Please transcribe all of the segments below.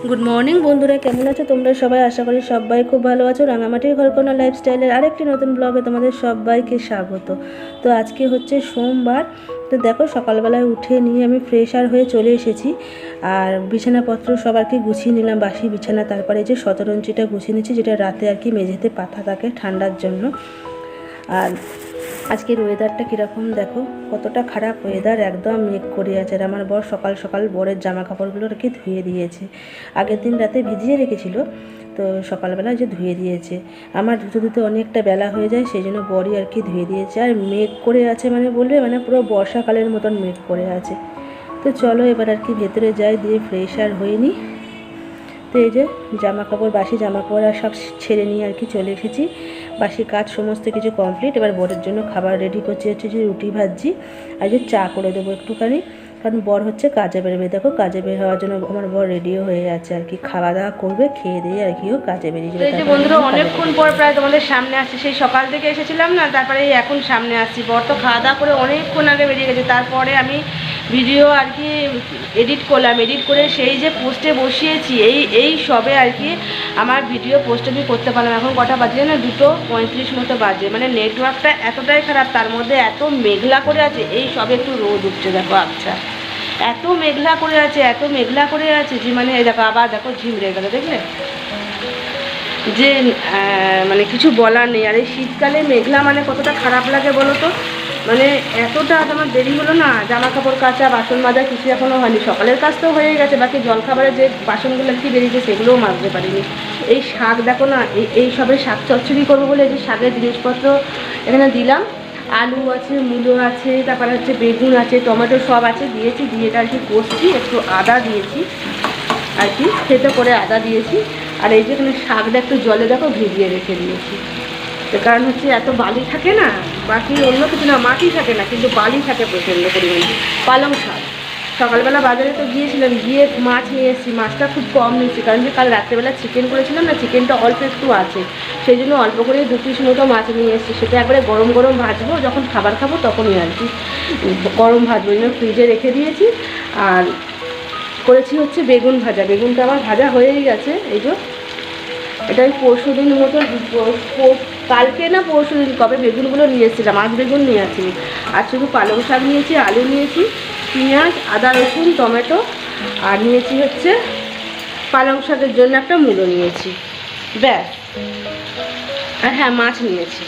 Good morning বন্ধুরা, কেমন আছো তোমরা সবাই? আশা করি সবাই খুব ভালো আছো। রাঙামাটির ঘরকন্যা লাইফস্টাইলের আরেকটি নতুন ব্লগে তোমাদের সবাইকে স্বাগত। তো আজকে হচ্ছে সোমবার। তো দেখো, সকালবেলায় উঠে নিয়ে আমি ফ্রেশ হয়ে চলে এসেছি। আর বিছানাপত্র সব আর কি গুছিয়ে নিলাম, বাসি বিছানা। তারপরে যে শতরঞ্চিটা গুছিয়ে নিচ্ছি, যেটা রাতে আর কি মেঝেতে পাতা থাকে ঠান্ডার জন্য। আর আজকের ওয়েদারটা কীরকম দেখো, কতটা খারাপ ওয়েদার, একদম মেঘ করে আছে। আর আমার বর সকাল সকাল বরের জামা কাপড়গুলো আর কি ধুয়ে দিয়েছে। আগের দিন রাতে ভিজিয়ে রেখেছিল, তো সকালবেলা যে ধুয়ে দিয়েছে। আমার ধুতে ধুতে অনেকটা বেলা হয়ে যায়, সেই জন্য বরই আর কি ধুয়ে দিয়েছে। আর মেঘ করে আছে বলবে পুরো বর্ষাকালের মতন মেঘ করে আছে। তো চলো এবার আর কি ভেতরে যাই, দিয়ে ফ্রেশ হয়ে নিই। তো এই যে জামা কাপড়, বাসি জামা কাপড় আর সব ছেড়ে নিয়ে আর কি চলে এসেছি। বাসি কাজ সমস্ত কিছু কমপ্লিট। এবার বরের জন্য খাবার রেডি করছি, হচ্ছে যে রুটি ভাজছি আর যে চা করে দেবো একটুখানি, কারণ বর হচ্ছে কাজে বেরোবে। দেখো, কাজে বের হওয়ার জন্য আমার বর রেডিও হয়ে আছে আর কি, খাওয়া দাওয়া করবে, খেয়ে দিয়ে আর কি ও কাজে বেরিয়ে যাবে। এই যে বন্ধুরা, অনেকক্ষণ পর প্রায় তোমাদের সামনে আসছি। সেই সকাল থেকে এসেছিলাম না, তারপরে এখন সামনে আসছি। বর তো খাওয়া দাওয়া করে অনেকক্ষণ আগে বেরিয়ে গেছে। তারপরে আমি ভিডিও আর কি এডিট করলাম, এডিট করে সেই যে পোস্টে বসিয়েছি, এই সবে আর কি আমার ভিডিও পোস্ট আমি করতে পারলাম। এখন কটা বাজে না, 2:35 মতো বাজে। নেটওয়ার্কটা এতটাই খারাপ, তার মধ্যে এত মেঘলা করে আছে। এই সবে একটু রোদ উঠছে দেখো। আচ্ছা, এত মেঘলা করে আছে, এত মেঘলা করে আছে যে এই দেখো, আবার দেখো ঝিমড়ে গেল, দেখলে যে কিছু বলার নেই। আর এই শীতকালে মেঘলা কতটা খারাপ লাগে বলো তো। এতটা আমার দেরি হলো না, জামা কাপড় কাচা, বাসন মাজা কিছু এখনও হয়নি। সকালের কাজ তো হয়ে গেছে, বাকি জলখাবারের যে বাসনগুলো আর কি বেরিয়েছে সেগুলোও মাজতে পারিনি। এই শাক দেখো না, এই সবে শাক চচ্চড়ি করবো বলে যে শাকের জিনিসপত্র এখানে দিলাম। আলু আছে, মূলো আছে, তারপরে হচ্ছে বেগুন আছে, টমেটো সব আছে, দিয়েছি। দিয়ে এটা আর কি কষছি, একটু আদা দিয়েছি আর কি, থেতো করে আদা দিয়েছি। আর এই যে এখানে শাকটা একটু জলে দেখো ভিজিয়ে রেখে দিয়েছি। কারণ হচ্ছে এত বালি থাকে না, বাকি অন্য কিছু না, মাটি থাকে না, কিন্তু বালি থাকে প্রচণ্ড পরিমাণে। পালং শাক সকালবেলা বাজারে তো গিয়েছিলাম, গিয়ে মাছ নিয়ে এসেছি। মাছটা খুব কম নিয়েছি, কারণ যে কাল রাত্রেবেলা চিকেন করেছিলাম না, চিকেনটা অল্প একটু আছে, সেই জন্য অল্প করে 2 পিস মতো মাছ নিয়ে এসেছি। সেটা একবারে গরম গরম ভাজবো, যখন খাবার খাবো তখনই আর কি গরম ভাজবো। এই জন্য ফ্রিজে রেখে দিয়েছি। আর করেছি হচ্ছে বেগুন ভাজা। বেগুনটা আমার ভাজা হয়েই গেছে। এই যে এটা আমি পরশু দিন মতো, কালকে না পরশু দিন কবে বেগুনগুলো নিয়ে এসেছিলাম, আজ বেগুন নিয়ে আসি। আর শুধু পালং শাক নিয়েছি, আলু নিয়েছি, পেঁয়াজ, আদা, রসুন, টমেটো, আর নিয়েছি হচ্ছে পালং শাকের জন্য একটা মূলো নিয়েছি, ব্যাস। আর হ্যাঁ, মাছ নিয়েছি।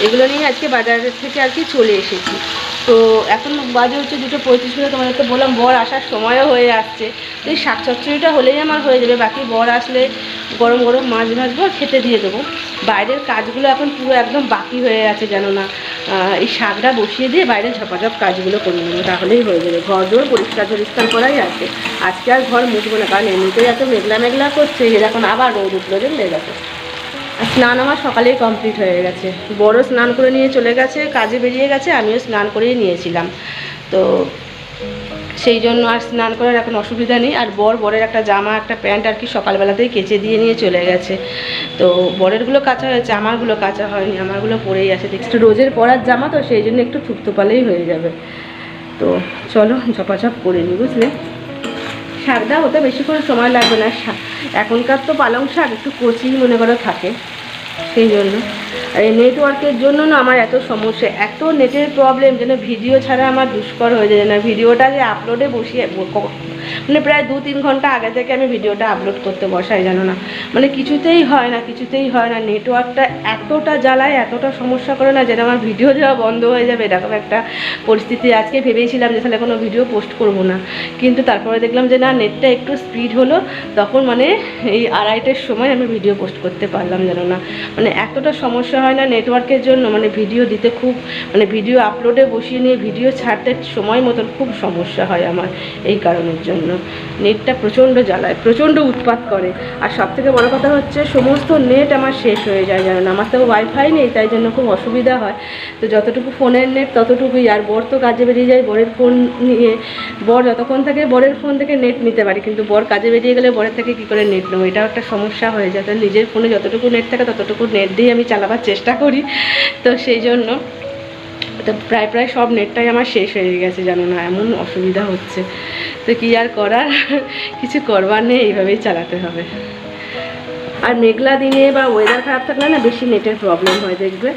এগুলো নিয়ে আজকে বাজারের থেকে আর কি চলে এসেছি। তো এখন বাজে হচ্ছে 2:35 মতো। তোমাদের তো বললাম বর আসার সময়ও হয়ে আসছে। তো এই শাক চচ্চড়িটা হলেই আমার হয়ে যাবে। বাকি বর আসলে গরম গরম মাছ ভাজবো আর খেতে দিয়ে দেবো। বাইরের কাজগুলো এখন পুরো একদম বাকি হয়ে আছে, জানো না। এই শাকটা বসিয়ে দিয়ে বাইরে ঝপাঝপ কাজগুলো করে নেবো, তাহলেই হয়ে যাবে। ঘর দোর পরিষ্কার করাই আছে। আজকে আর ঘর মুছবো না, কারণ এমনিতেই এত মেঘলা মেঘলা করছে। এখন আবার রোদ উঠলো, দেখলে দেখো। আর স্নান আমার সকালেই কমপ্লিট হয়ে গেছে। বড় স্নান করে নিয়ে চলে গেছে, কাজে বেরিয়ে গেছে, আমিও স্নান করেই নিয়েছিলাম। তো সেই জন্য আর স্নান করার এখন অসুবিধা নেই। আর বরের একটা জামা, একটা প্যান্ট আর কি সকালবেলাতেই কেচে দিয়ে নিয়ে চলে গেছে। তো বরেরগুলো কাচা হয়েছে, আমারগুলো কাচা হয়নি, আমারগুলো পরেই আছে। দেখছি রোজের পরার জামা, তো সেই জন্য একটু থুপথুপালেই হয়ে যাবে। তো চলো ঝপাঝপ করে নিই, বুঝলে। শাকটা হতে বেশিক্ষণ সময় লাগবে না। এখনকার তো পালং শাক একটু কচি মনে করো থাকে, সেই জন্য। আর এই নেটওয়ার্কের জন্য না আমার এত সমস্যা, এত নেটের প্রবলেম, যেন ভিডিও ছাড়া আমার দুষ্কর হয়ে যায় না। ভিডিওটা যে আপলোডে বসিয়ে প্রায় 2-3 ঘন্টা আগে থেকে আমি ভিডিওটা আপলোড করতে বসাই, জানো না। কিছুতেই হয় না, কিছুতেই হয় না। নেটওয়ার্কটা এতটা জ্বালায়, এতটা সমস্যা করে না, যেন আমার ভিডিও দেওয়া বন্ধ হয়ে যাবে, এরকম একটা পরিস্থিতি। আজকে ভেবেছিলাম যে তাহলে কোনো ভিডিও পোস্ট করব না, কিন্তু তারপরে দেখলাম যে না, নেটটা একটু স্পিড হলো, তখন এই 2:30টার সময় আমি ভিডিও পোস্ট করতে পারলাম, জানো না। এতটা সমস্যা হয় না নেটওয়ার্কের জন্য, ভিডিও দিতে খুব ভিডিও আপলোডে বসিয়ে নিয়ে ভিডিও ছাড়তে সময় মতন খুব সমস্যা হয় আমার। এই কারণের জন্য নেটটা প্রচণ্ড জ্বালায়, প্রচণ্ড উৎপাত করে। আর সবথেকে বড় কথা হচ্ছে সমস্ত নেট আমার শেষ হয়ে যায়, জানো না। আমার তো ওয়াইফাই নেই, তাই জন্য খুব অসুবিধা হয়। তো যতটুকু ফোনের নেট ততটুকুই। আর বর তো কাজে বেরিয়ে যায়, বরের ফোন নিয়ে। বর যতক্ষণ থাকে বরের ফোন থেকে নেট নিতে পারি, কিন্তু বর কাজে বেরিয়ে গেলে বরের থেকে কী করে নেট নেবো, এটাও একটা সমস্যা হয়ে যায়। তো নিজের ফোনে যতটুকু নেট থাকে ততটুকু নেট দিয়ে আমি চালাবার চেষ্টা করি। তো সেই জন্য তো প্রায় প্রায় সব নেটটাই আমার শেষ হয়ে গেছে, জানো না, এমন অসুবিধা হচ্ছে। তো কী আর করার, কিছু করবার নেই, এইভাবেই চালাতে হবে। আর মেঘলা দিনে বা ওয়েদার খারাপ থাকলে না বেশি নেটের প্রবলেম হয়, দেখবে।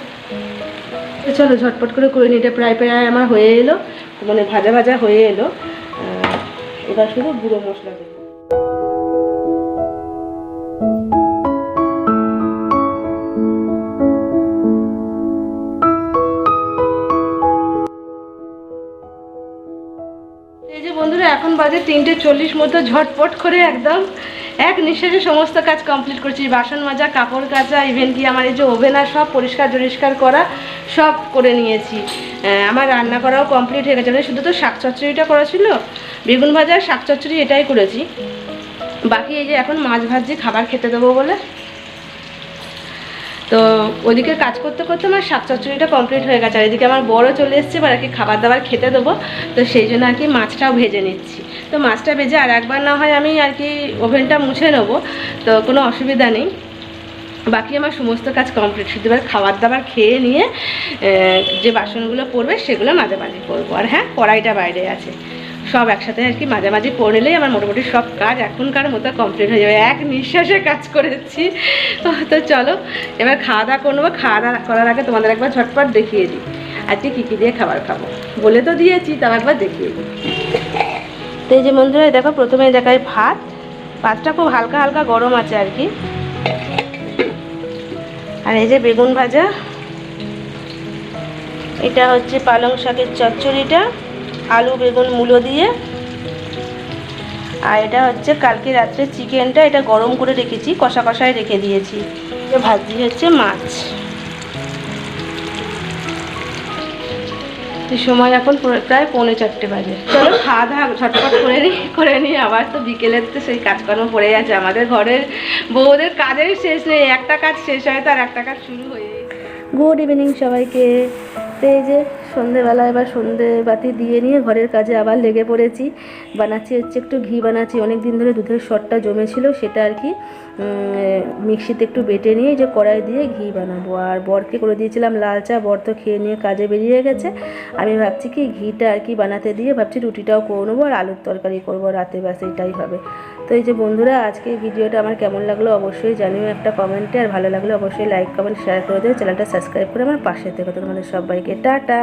তো চলো ঝটপট করে নিই। এটা প্রায় প্রায় আমার হয়ে এলো, মানে ভাজা ভাজা হয়ে এলো। এবার শুধু গুঁড়ো মশলা দেবো। এই যে বন্ধুরা, এখন বাজে 3:40 মতো। ঝটপট করে একদম এক নিঃশ্বাসে সমস্ত কাজ কমপ্লিট করছি। বাসন মাজা, কাপড় কাচা, ইভেন কি আমার এই যে ওভেন আর সব পরিষ্কার করা সব করে নিয়েছি। আমার রান্না করাও কমপ্লিট হয়ে গেছে। শুধু তো শাক চচ্চড়িটা করা ছিল, বেগুন ভাজা, শাক চচ্চড়ি এটাই করেছি। বাকি এই যে এখন মাছ ভাজি খাবার খেতে দেবো বলে। তো ওইদিকে কাজ করতে করতে আমার শাক চচ্চড়িটা কমপ্লিট হয়ে গেছে। আর এদিকে আমার বড় চলে এসছে, এবার আর কি খাবার দাবার খেতে দেবো। তো সেই জন্য আর কি মাছটাও ভেজে নিচ্ছি। তো মাছটা ভেজে আর একবার না হয় আমি আর কি ওভেনটা মুছে নেবো, তো কোনো অসুবিধা নেই। বাকি আমার সমস্ত কাজ কমপ্লিট, শুধু এবার খাবার দাবার খেয়ে নিয়ে যে বাসনগুলো পড়বে সেগুলো মাঝামাঝি করবো। আর হ্যাঁ, কড়াইটা বাইরে আছে, সব একসাথে আর কি মাঝামাঝি করে নিলেই আমার মোটামুটি সব কাজ এখনকার মতো কমপ্লিট হয়ে যাবে। এক নিঃশ্বাসে কাজ করেছি। তো চলো এবার খাওয়া দাওয়া করে নেবো। খাওয়া দাওয়া করার আগে তোমাদের একবার ঝটপট দেখিয়ে দিই আজকে কী কী দিয়ে খাবার খাবো। বলে তো দিয়েছি, তাও একবার দেখিয়ে দিই। তো এই যে বন্ধুরা, দেখো প্রথমে দেখাই ভাতটা খুব হালকা হালকা গরম আছে আর কি। আর এই যে বেগুন ভাজা, এটা হচ্ছে পালং শাকের চচ্চড়িটা, আলু বেগুন মূলো দিয়ে। আর এটা হচ্ছে কালকে রাত্রে চিকেনটা, এটা গরম করে রেখেছি, কষায় রেখে দিয়েছি। ভাজি হচ্ছে মাছ। সময় এখন প্রায় 3:45 বাজে। চলো খাওয়া দাওয়া ঝটপট করে নিই। আবার তো বিকেলের তো সেই কাজকর্ম পড়ে আছে। আমাদের ঘরের বউদের কাজের শেষ নেই, একটা কাজ শেষ হয় তো আর একটা কাজ শুরু হয়ে। গুড ইভিনিং সবাইকে। তো এই যে সন্ধেবেলা এবার সন্ধে বাতি দিয়ে নিয়ে ঘরের কাজে আবার লেগে পড়েছি। বানাচ্ছি হচ্ছে একটু ঘি বানাচ্ছি। অনেক দিন ধরে দুধের সরটা জমেছিল, সেটা আর কি মিক্সিতে একটু বেটে নিয়ে যে কড়াই দিয়ে ঘি বানাবো। আর বরকে করে দিয়েছিলাম লাল চা, বর তো খেয়ে নিয়ে কাজে বেরিয়ে গেছে। আমি ভাবছি কি ঘিটা আর কি বানাতে দিয়ে ভাবছি রুটিটাও করে নেবো আর আলুর তরকারি করবো রাতে, ব্যাস এটাই হবে। তো এই যে বন্ধুরা, আজকে ভিডিওটা আমার কেমন লাগলো অবশ্যই জানিও একটা কমেন্টে। আর ভালো লাগলে অবশ্যই লাইক কমেন্ট শেয়ার করে দেবে, চ্যানেলটা সাবস্ক্রাইব করে আমার পাশে থেকো। তোমাদের সবাইকে টাটা।